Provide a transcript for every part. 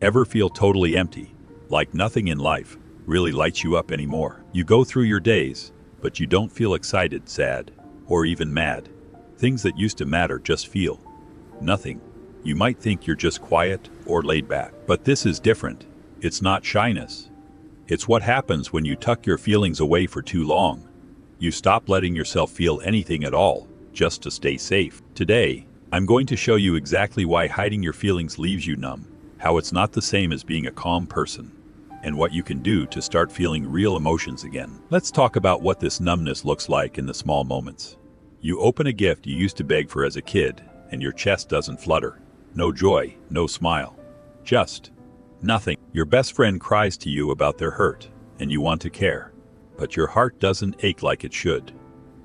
Ever feel totally empty, like nothing in life really lights you up anymore? You go through your days, but you don't feel excited, sad, or even mad. Things that used to matter just feel nothing. You might think you're just quiet or laid back, but this is different. It's not shyness. It's what happens when you tuck your feelings away for too long. You stop letting yourself feel anything at all, just to stay safe. Today, I'm going to show you exactly why hiding your feelings leaves you numb, how it's not the same as being a calm person, and what you can do to start feeling real emotions again. Let's talk about what this numbness looks like in the small moments. You open a gift you used to beg for as a kid, and your chest doesn't flutter. No joy, no smile. Just nothing. Your best friend cries to you about their hurt, and you want to care. But your heart doesn't ache like it should.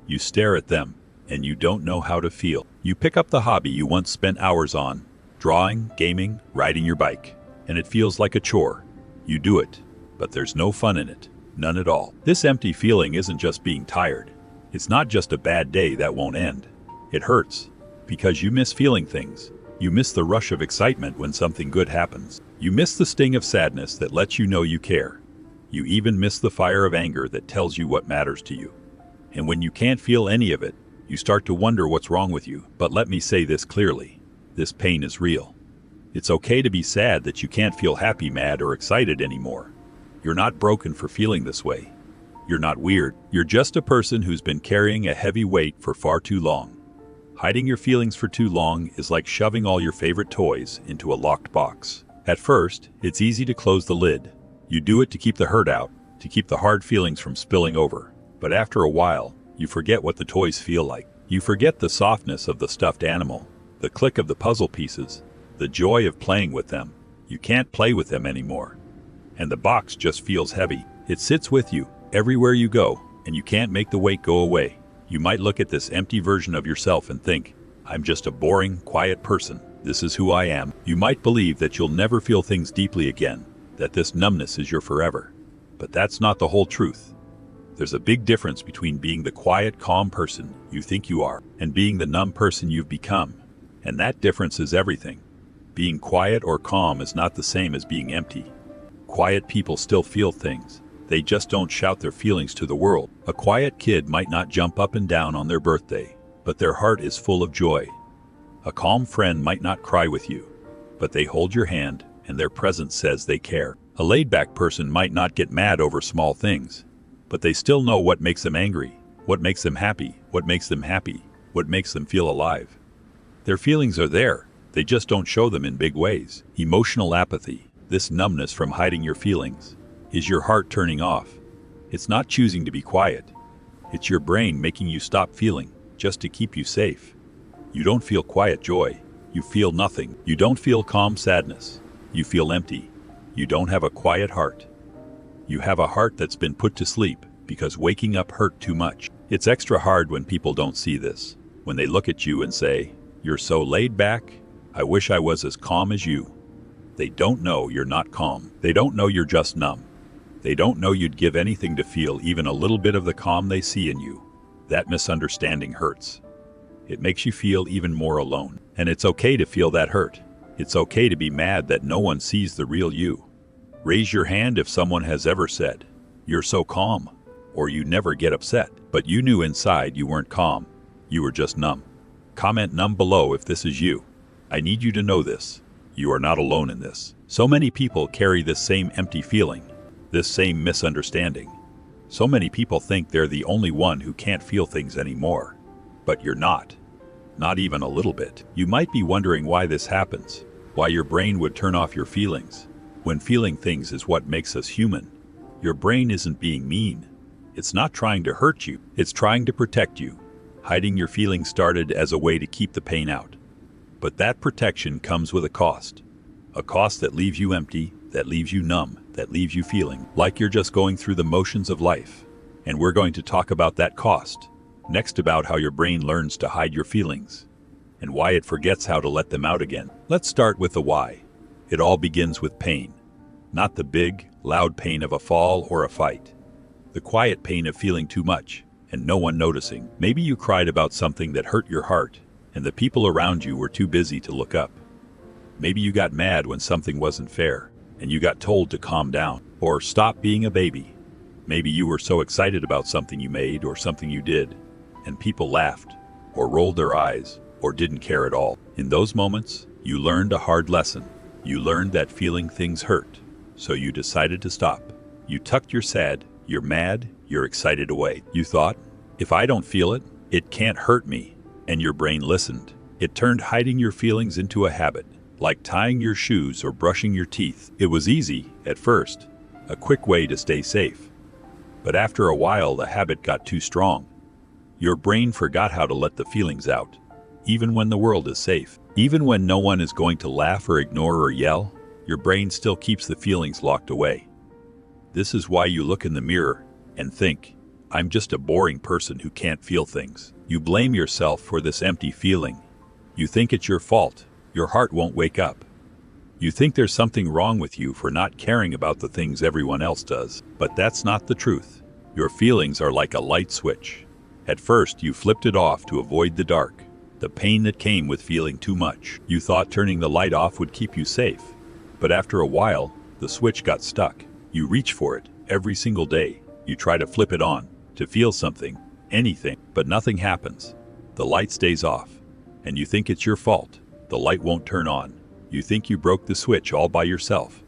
You stare at them, and you don't know how to feel. You pick up the hobby you once spent hours on, drawing, gaming, riding your bike, and it feels like a chore. You do it, but there's no fun in it. None at all. This empty feeling isn't just being tired. It's not just a bad day that won't end. It hurts, because you miss feeling things. You miss the rush of excitement when something good happens. You miss the sting of sadness that lets you know you care. You even miss the fire of anger that tells you what matters to you. And when you can't feel any of it, you start to wonder what's wrong with you. But let me say this clearly. This pain is real. It's okay to be sad that you can't feel happy, mad, or excited anymore. You're not broken for feeling this way. You're not weird. You're just a person who's been carrying a heavy weight for far too long. Hiding your feelings for too long is like shoving all your favorite toys into a locked box. At first, it's easy to close the lid. You do it to keep the hurt out, to keep the hard feelings from spilling over. But after a while, you forget what the toys feel like. You forget the softness of the stuffed animal, the click of the puzzle pieces, the joy of playing with them. You can't play with them anymore. And the box just feels heavy. It sits with you everywhere you go, and you can't make the weight go away. You might look at this empty version of yourself and think, I'm just a boring, quiet person. This is who I am. You might believe that you'll never feel things deeply again, that this numbness is your forever. But that's not the whole truth. There's a big difference between being the quiet, calm person you think you are and being the numb person you've become. And that difference is everything. Being quiet or calm is not the same as being empty. Quiet people still feel things. They just don't shout their feelings to the world. A quiet kid might not jump up and down on their birthday, but their heart is full of joy. A calm friend might not cry with you, but they hold your hand and their presence says they care. A laid-back person might not get mad over small things, but they still know what makes them angry, what makes them happy, what makes them happy, what makes them feel alive. Their feelings are there, they just don't show them in big ways. Emotional apathy, this numbness from hiding your feelings, is your heart turning off. It's not choosing to be quiet. It's your brain making you stop feeling, just to keep you safe. You don't feel quiet joy. You feel nothing. You don't feel calm sadness. You feel empty. You don't have a quiet heart. You have a heart that's been put to sleep because waking up hurt too much. It's extra hard when people don't see this. When they look at you and say, "You're so laid back. I wish I was as calm as you." They don't know you're not calm. They don't know you're just numb. They don't know you'd give anything to feel even a little bit of the calm they see in you. That misunderstanding hurts. It makes you feel even more alone. And it's okay to feel that hurt. It's okay to be mad that no one sees the real you. Raise your hand if someone has ever said, "You're so calm," or "You never get upset," but you knew inside you weren't calm. You were just numb. Comment numb below if this is you. I need you to know this. You are not alone in this. So many people carry this same empty feeling, this same misunderstanding. So many people think they're the only one who can't feel things anymore. But you're not. Not even a little bit. You might be wondering why this happens, why your brain would turn off your feelings, when feeling things is what makes us human. Your brain isn't being mean. It's not trying to hurt you. It's trying to protect you. Hiding your feelings started as a way to keep the pain out. But that protection comes with a cost that leaves you empty, that leaves you numb, that leaves you feeling like you're just going through the motions of life. And we're going to talk about that cost. Next, about how your brain learns to hide your feelings and why it forgets how to let them out again. Let's start with the why. It all begins with pain. Not the big, loud pain of a fall or a fight. The quiet pain of feeling too much and no one noticing. Maybe you cried about something that hurt your heart and the people around you were too busy to look up. Maybe you got mad when something wasn't fair, and you got told to calm down, or stop being a baby. Maybe you were so excited about something you made or something you did, and people laughed, or rolled their eyes, or didn't care at all. In those moments, you learned a hard lesson. You learned that feeling things hurt, so you decided to stop. You tucked your sad, you're mad, you're excited away. You thought, if I don't feel it, it can't hurt me. And your brain listened. It turned hiding your feelings into a habit, like tying your shoes or brushing your teeth. It was easy, at first, a quick way to stay safe. But after a while, the habit got too strong. Your brain forgot how to let the feelings out, even when the world is safe. Even when no one is going to laugh or ignore or yell, your brain still keeps the feelings locked away. This is why you look in the mirror and think, I'm just a boring person who can't feel things. You blame yourself for this empty feeling. You think it's your fault. Your heart won't wake up. You think there's something wrong with you for not caring about the things everyone else does. But that's not the truth. Your feelings are like a light switch. At first, you flipped it off to avoid the dark, the pain that came with feeling too much. You thought turning the light off would keep you safe. But after a while, the switch got stuck. You reach for it every single day. You try to flip it on, to feel something, anything, but nothing happens. The light stays off, and you think it's your fault. The light won't turn on. You think you broke the switch all by yourself.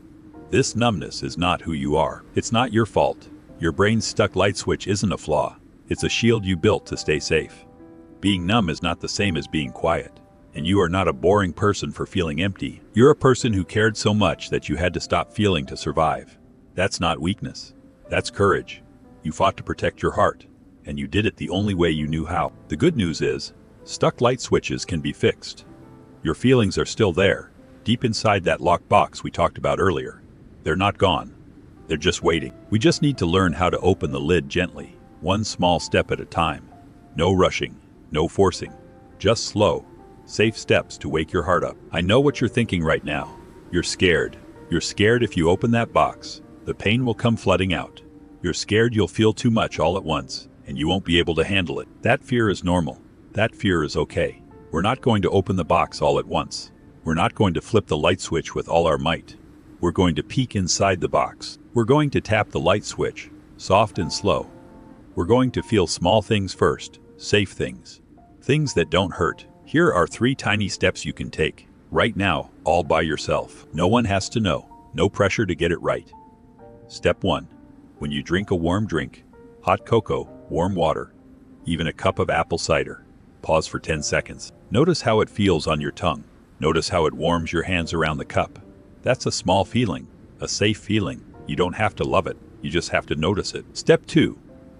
This numbness is not who you are. It's not your fault. Your brain's stuck light switch isn't a flaw. It's a shield you built to stay safe. Being numb is not the same as being quiet. And you are not a boring person for feeling empty. You're a person who cared so much that you had to stop feeling to survive. That's not weakness. That's courage. You fought to protect your heart, and you did it the only way you knew how. The good news is, stuck light switches can be fixed. Your feelings are still there, deep inside that locked box we talked about earlier. They're not gone. They're just waiting. We just need to learn how to open the lid gently, one small step at a time. No rushing, no forcing, just slow, safe steps to wake your heart up. I know what you're thinking right now. You're scared. You're scared if you open that box, the pain will come flooding out. You're scared you'll feel too much all at once, and you won't be able to handle it. That fear is normal. That fear is okay. We're not going to open the box all at once. We're not going to flip the light switch with all our might. We're going to peek inside the box. We're going to tap the light switch, soft and slow. We're going to feel small things first, safe things, things that don't hurt. Here are 3 tiny steps you can take, right now, all by yourself. No one has to know, no pressure to get it right. Step 1. When you drink a warm drink, hot cocoa, warm water, even a cup of apple cider, pause for 10 seconds. Notice how it feels on your tongue. Notice how it warms your hands around the cup. That's a small feeling, a safe feeling. You don't have to love it, you just have to notice it. Step 2.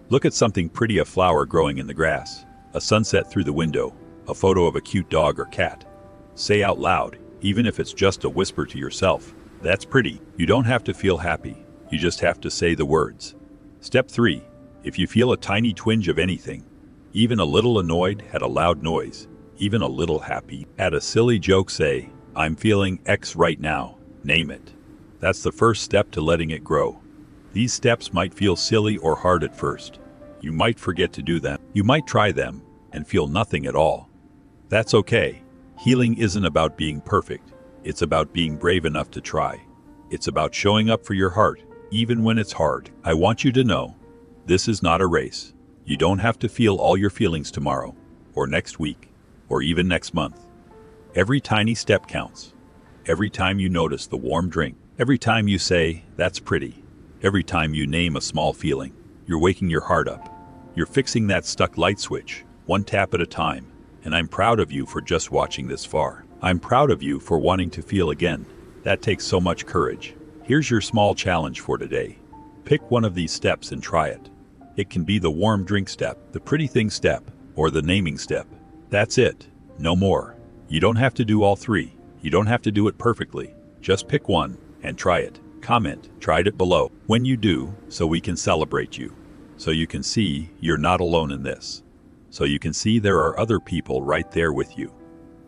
Look at something pretty, a flower growing in the grass, a sunset through the window, a photo of a cute dog or cat. Say out loud, even if it's just a whisper to yourself, that's pretty. You don't have to feel happy, you just have to say the words. Step 3. If you feel a tiny twinge of anything, even a little annoyed at a loud noise, even a little happy at a silly joke, say, I'm feeling X right now, name it. That's the first step to letting it grow. These steps might feel silly or hard at first. You might forget to do them. You might try them and feel nothing at all. That's okay. Healing isn't about being perfect. It's about being brave enough to try. It's about showing up for your heart, even when it's hard. I want you to know, this is not a race. You don't have to feel all your feelings tomorrow, or next week, or even next month. Every tiny step counts. Every time you notice the warm drink, every time you say, that's pretty, every time you name a small feeling, you're waking your heart up. You're fixing that stuck light switch, one tap at a time, and I'm proud of you for just watching this far. I'm proud of you for wanting to feel again. That takes so much courage. Here's your small challenge for today. Pick one of these steps and try it. It can be the warm drink step, the pretty thing step, or the naming step. That's it. No more. You don't have to do all 3. You don't have to do it perfectly. Just pick one and try it. Comment, tried it below when you do, so we can celebrate you. So you can see you're not alone in this. So you can see there are other people right there with you,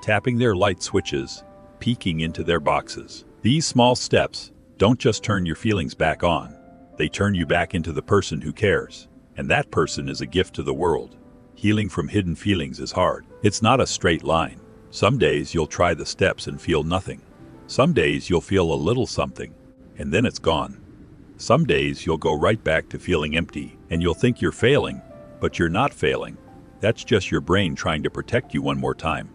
tapping their light switches, peeking into their boxes. These small steps don't just turn your feelings back on. They turn you back into the person who cares. And that person is a gift to the world. Healing from hidden feelings is hard. It's not a straight line. Some days you'll try the steps and feel nothing. Some days you'll feel a little something, and then it's gone. Some days you'll go right back to feeling empty, and you'll think you're failing, but you're not failing. That's just your brain trying to protect you one more time.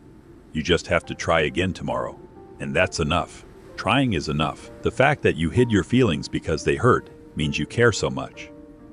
You just have to try again tomorrow, and that's enough. Trying is enough. The fact that you hid your feelings because they hurt means you care so much.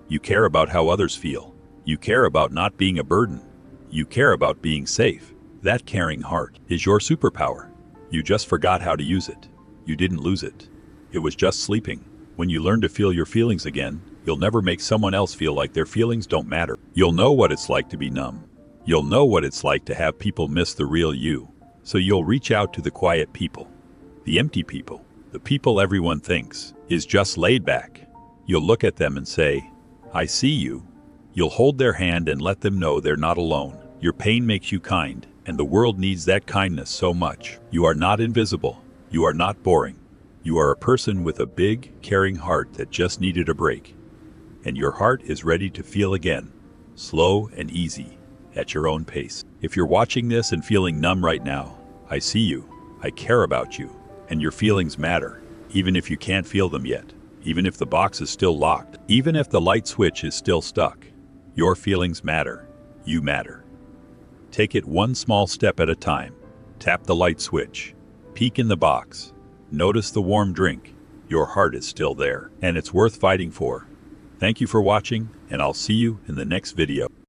You care about how others feel. You care about not being a burden. You care about being safe. That caring heart is your superpower. You just forgot how to use it. You didn't lose it. It was just sleeping. When you learn to feel your feelings again, you'll never make someone else feel like their feelings don't matter. You'll know what it's like to be numb. You'll know what it's like to have people miss the real you. So you'll reach out to the quiet people, the empty people, the people everyone thinks is just laid back. You'll look at them and say, I see you. You'll hold their hand and let them know they're not alone. Your pain makes you kind, and the world needs that kindness so much. You are not invisible. You are not boring. You are a person with a big, caring heart that just needed a break. And your heart is ready to feel again, slow and easy, at your own pace. If you're watching this and feeling numb right now, I see you. I care about you. And your feelings matter, even if you can't feel them yet. Even if the box is still locked. Even if the light switch is still stuck. Your feelings matter. You matter. Take it one small step at a time. Tap the light switch. Peek in the box. Notice the warm drink. Your heart is still there, and it's worth fighting for. Thank you for watching, and I'll see you in the next video.